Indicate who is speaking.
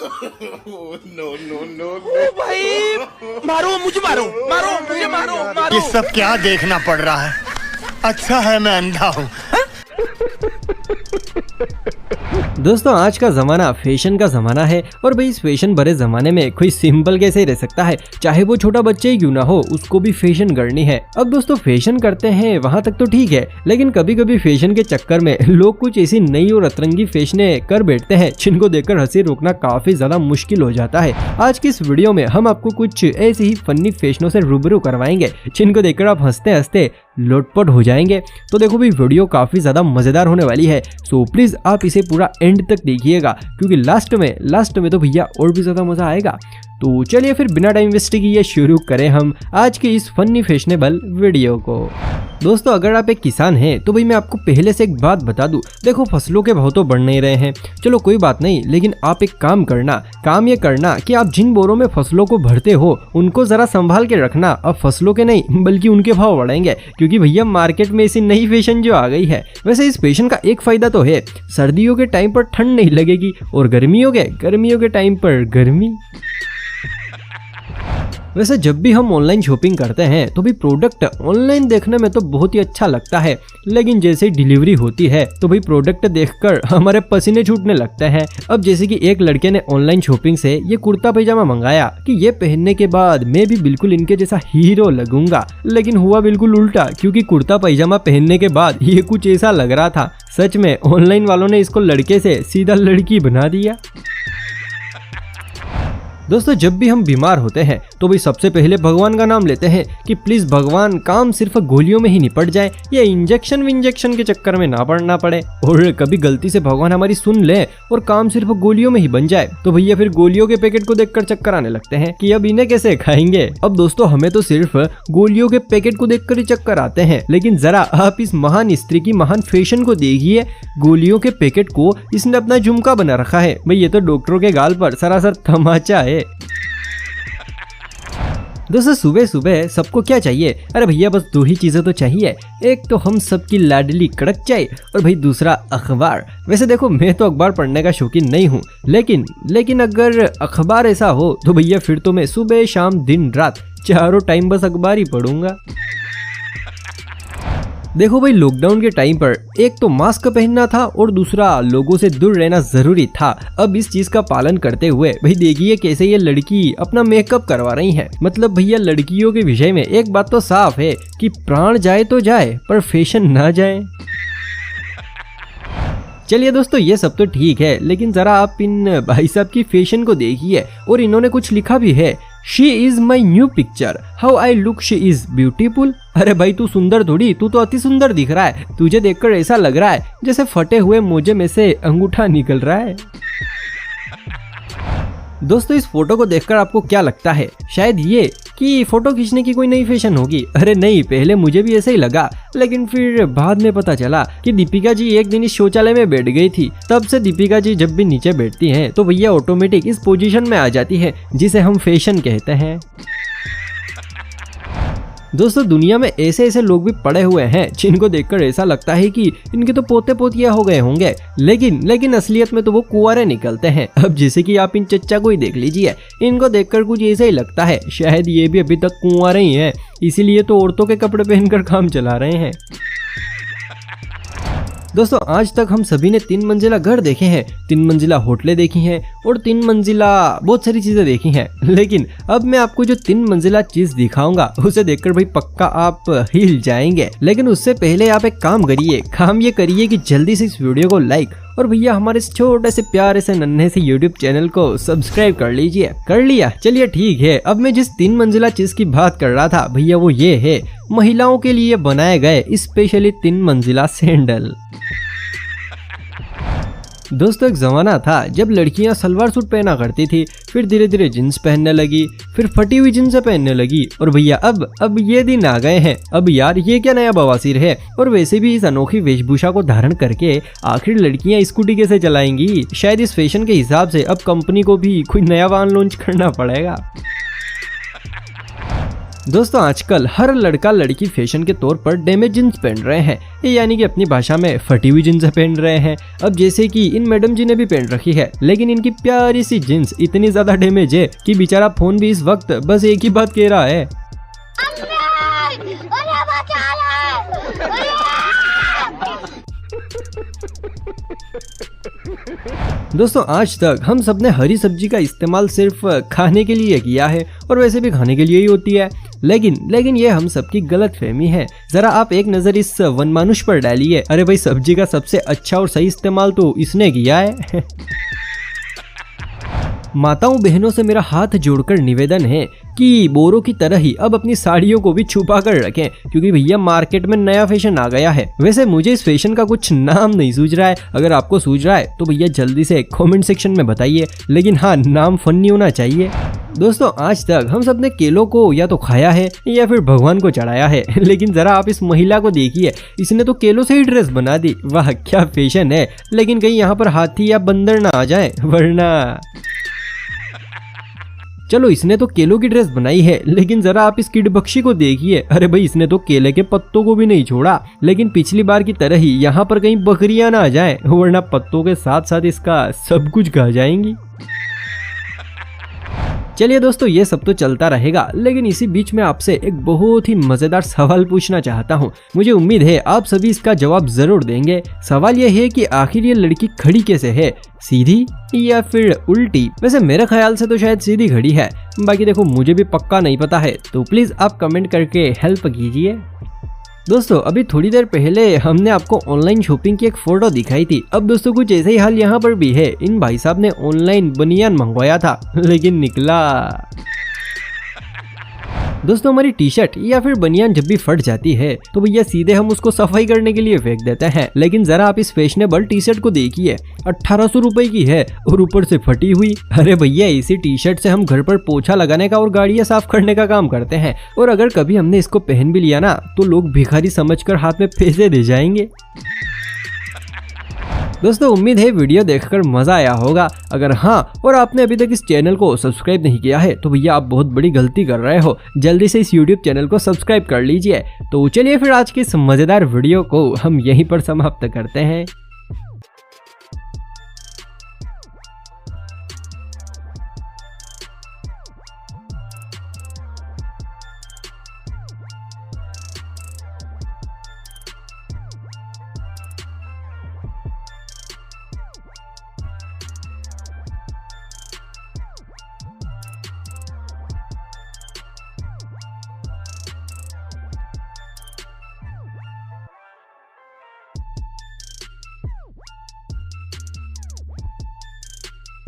Speaker 1: No no no भाई, मारो मुझे, मारो मारो मुझे, मारो।
Speaker 2: ये सब क्या देखना पड़ रहा है? अच्छा है मैं अंधा हूँ।
Speaker 3: दोस्तों आज का जमाना फैशन का जमाना है और भाई इस फैशन भरे जमाने में कोई सिंपल कैसे रह सकता है, चाहे वो छोटा बच्चा ही क्यों ना हो, उसको भी फैशन करनी है। अब दोस्तों फैशन करते हैं वहां तक तो ठीक है, लेकिन कभी कभी फैशन के चक्कर में लोग कुछ ऐसी नई और अतरंगी फैशनें कर बैठते हैं जिनको देखकर हंसी रोकना काफी ज्यादा मुश्किल हो जाता है। आज की इस वीडियो में हम आपको कुछ ऐसी ही फनी फैशनों से रूबरू करवाएंगे जिनको देखकर आप हंसते हंसते लोटपट हो जाएंगे। तो देखो भाई वीडियो काफी ज्यादा मजेदार होने वाली है, सो प्लीज आप इसे पूरा एंड तक देखिएगा क्योंकि लास्ट में तो भैया और भी ज्यादा मजा आएगा। तो चलिए फिर बिना टाइम वेस्ट किए शुरू करें हम आज की इस फनी फैशनेबल वीडियो को। दोस्तों अगर आप एक किसान हैं तो भाई मैं आपको पहले से एक बात बता दूं, देखो फसलों के भाव तो बढ़ नहीं रहे हैं, चलो कोई बात नहीं, लेकिन आप एक काम ये करना कि आप जिन बोरों में फसलों को भरते हो उनको जरा संभाल के रखना। अब फसलों के नहीं बल्कि उनके भाव बढ़ेंगे क्योंकि भैया मार्केट में ऐसी नई फैशन जो आ गई है। वैसे इस फैशन का एक फायदा तो है, सर्दियों के टाइम पर ठंड नहीं लगेगी और गर्मियों के टाइम पर गर्मी। वैसे जब भी हम ऑनलाइन शॉपिंग करते हैं तो भी प्रोडक्ट ऑनलाइन देखने में तो बहुत ही अच्छा लगता है, लेकिन जैसे ही डिलीवरी होती है तो भाई प्रोडक्ट देखकर हमारे पसीने छूटने लगते हैं। अब जैसे कि एक लड़के ने ऑनलाइन शॉपिंग से ये कुर्ता पैजामा मंगाया कि ये पहनने के बाद मैं भी बिल्कुल इनके जैसा हीरो लगूंगा, लेकिन हुआ बिल्कुल उल्टा क्योंकि कुर्ता पैजामा पहनने के बाद ये कुछ ऐसा लग रहा था, सच में ऑनलाइन वालों ने इसको लड़के से सीधा लड़की बना दिया। दोस्तों जब भी हम बीमार होते हैं तो भाई सबसे पहले भगवान का नाम लेते हैं कि प्लीज भगवान काम सिर्फ गोलियों में ही निपट जाए, या इंजेक्शन के चक्कर में ना पड़ना पड़े। और कभी गलती से भगवान हमारी सुन ले और काम सिर्फ गोलियों में ही बन जाए तो भैया फिर गोलियों के पैकेट को देखकर चक्कर आने लगते हैं कि अब इन्हें कैसे खाएंगे। अब दोस्तों हमें तो सिर्फ गोलियों के पैकेट को देखकर ही चक्कर आते हैं, लेकिन जरा आप इस महान स्त्री की महान फैशन को देखिए, गोलियों के पैकेट को इसने अपना झुमका बना रखा है। भाई ये तो डॉक्टरों के गाल पर सरासर तमाचा है। दोस्तों सुबह सुबह सबको क्या चाहिए? अरे भैया बस दो ही चीजें तो चाहिए, एक तो हम सबकी लाडली कड़क चाय और भाई दूसरा अखबार। वैसे देखो मैं तो अखबार पढ़ने का शौकीन नहीं हूँ, लेकिन अगर अखबार ऐसा हो तो भैया फिर तो मैं सुबह शाम दिन रात चारों टाइम बस अखबार ही पढ़ूंगा। देखो भाई लॉकडाउन के टाइम पर एक तो मास्क पहनना था और दूसरा लोगों से दूर रहना जरूरी था। अब इस चीज का पालन करते हुए भाई देखिए कैसे ये लड़की अपना मेकअप करवा रही है। मतलब भैया लड़कियों के विषय में एक बात तो साफ है कि प्राण जाए तो जाए पर फैशन ना जाए। चलिए दोस्तों ये सब तो ठीक है, लेकिन जरा आप इन भाई साहब की फैशन को देखिए और इन्होंने कुछ लिखा भी है, she is my new picture, how I look she is beautiful. अरे भाई तू सुंदर थोड़ी, तू तो अति सुंदर दिख रहा है, तुझे देखकर ऐसा लग रहा है जैसे फटे हुए मोजे में से अंगूठा निकल रहा है। दोस्तों इस फोटो को देखकर आपको क्या लगता है? शायद ये कि फोटो खींचने की कोई नई फैशन होगी। अरे नहीं, पहले मुझे भी ऐसा ही लगा, लेकिन फिर बाद में पता चला कि दीपिका जी एक दिन इस शौचालय में बैठ गई थी। तब से दीपिका जी जब भी नीचे बैठती हैं तो भैया ऑटोमेटिक इस पोजीशन में आ जाती है जिसे हम फैशन कहते हैं। दोस्तों दुनिया में ऐसे ऐसे लोग भी पड़े हुए हैं जिनको देखकर ऐसा लगता है कि इनके तो पोते पोतिया हो गए होंगे, लेकिन असलियत में तो वो कुंवारे निकलते हैं। अब जैसे कि आप इन चच्चा को ही देख लीजिए, इनको देखकर कुछ ऐसा ही लगता है शायद ये भी अभी तक कुंवारे ही हैं, इसीलिए तो औरतों के कपड़े पहनकर काम चला रहे हैं। दोस्तों आज तक हम सभी ने 3 मंजिला घर देखे हैं, 3 मंजिला होटलें देखी हैं और 3 मंजिला बहुत सारी चीजें देखी हैं, लेकिन अब मैं आपको जो 3 मंजिला चीज दिखाऊंगा उसे देखकर भाई पक्का आप हिल जाएंगे। लेकिन उससे पहले आप एक काम ये करिए कि जल्दी से इस वीडियो को लाइक और भैया हमारे इस छोटे से प्यारे से नन्हे से YouTube चैनल को सब्सक्राइब कर लीजिए। कर लिया? चलिए ठीक है। अब मैं जिस 3 मंजिला चीज की बात कर रहा था भैया वो ये है, महिलाओं के लिए बनाए गए स्पेशली 3 मंजिला सैंडल। दोस्तों एक जमाना था जब लड़कियां सलवार सूट पहना करती थी, फिर धीरे धीरे जींस पहनने लगी, फिर फटी हुई जींस पहनने लगी और भैया अब ये दिन आ गए हैं। अब यार ये क्या नया बवासीर है? और वैसे भी इस अनोखी वेशभूषा को धारण करके आखिर लड़कियां स्कूटी कैसे चलाएंगी? शायद इस फैशन के हिसाब से अब कंपनी को भी कोई नया वाहन लॉन्च करना पड़ेगा। दोस्तों आजकल हर लड़का लड़की फैशन के तौर पर डैमेज जींस पहन रहे हैं, यानी कि अपनी भाषा में फटी हुई जींस पहन रहे हैं। अब जैसे कि इन मैडम जी ने भी पहन रखी है, लेकिन इनकी प्यारी सी जींस इतनी ज्यादा डैमेज है कि बेचारा फोन भी इस वक्त बस एक ही बात कह रहा है। दोस्तों आज तक हम सबने हरी सब्जी का इस्तेमाल सिर्फ खाने के लिए किया है, और वैसे भी खाने के लिए ही होती है, लेकिन ये हम सबकी गलत फहमी है। जरा आप एक नजर इस वनमानुष पर डालिए। अरे भाई, सब्जी का सबसे अच्छा और सही इस्तेमाल तो इसने किया है। माताओं बहनों से मेरा हाथ जोड़कर निवेदन है कि बोरों की तरह ही अब अपनी साड़ियों को भी छुपा कर रखें, क्योंकि भैया मार्केट में नया फैशन आ गया है। वैसे मुझे इस फैशन का कुछ नाम नहीं सूझ रहा है, अगर आपको सूझ रहा है तो भैया जल्दी से कमेंट सेक्शन में बताइए, लेकिन हाँ, नाम फनी होना चाहिए। दोस्तों आज तक हम सबने केलों को या तो खाया है या फिर भगवान को चढ़ाया है, लेकिन जरा आप इस महिला को देखिए, इसने तो केलों से ही ड्रेस बना दी। वाह क्या फैशन है, लेकिन कहीं यहाँ पर हाथी या बंदर ना आ जाए, वरना। चलो इसने तो केलों की ड्रेस बनाई है, लेकिन जरा आप इस किड बख्शी को देखिए। अरे भाई, इसने तो केले के पत्तों को भी नहीं छोड़ा, लेकिन पिछली बार की तरह ही यहाँ पर कहीं बकरियां ना आ जाएं, वरना पत्तों के साथ साथ इसका सब कुछ खा जाएंगी। चलिए दोस्तों, ये सब तो चलता रहेगा, लेकिन इसी बीच में आपसे एक बहुत ही मजेदार सवाल पूछना चाहता हूँ। मुझे उम्मीद है आप सभी इसका जवाब जरूर देंगे। सवाल ये है कि आखिर ये लड़की खड़ी कैसे है, सीधी या फिर उल्टी? वैसे मेरे ख्याल से तो शायद सीधी खड़ी है, बाकी देखो मुझे भी पक्का नहीं पता है, तो प्लीज आप कमेंट करके हेल्प कीजिए। दोस्तों अभी थोड़ी देर पहले हमने आपको ऑनलाइन शॉपिंग की एक फोटो दिखाई थी। अब दोस्तों कुछ ऐसे ही हाल यहाँ पर भी है। इन भाई साहब ने ऑनलाइन बनियान मंगवाया था, लेकिन निकला। दोस्तों हमारी टी शर्ट या फिर बनियान जब भी फट जाती है तो भैया सीधे हम उसको सफाई करने के लिए फेंक देते हैं, लेकिन जरा आप इस फैशनेबल टी शर्ट को देखिए, 1800 रुपए की है और ऊपर से फटी हुई। अरे भैया, इसी टी शर्ट से हम घर पर पोछा लगाने का और गाड़ियां साफ करने का काम करते हैं, और अगर कभी हमने इसको पहन भी लिया ना तो लोग भिखारी समझकर हाथ में पैसे दे जाएंगे। दोस्तों उम्मीद है वीडियो देखकर मजा आया होगा। अगर हाँ और आपने अभी तक इस चैनल को सब्सक्राइब नहीं किया है तो भैया आप बहुत बड़ी गलती कर रहे हो, जल्दी से इस YouTube चैनल को सब्सक्राइब कर लीजिए। तो चलिए फिर आज की इस मजेदार वीडियो को हम यहीं पर समाप्त करते हैं।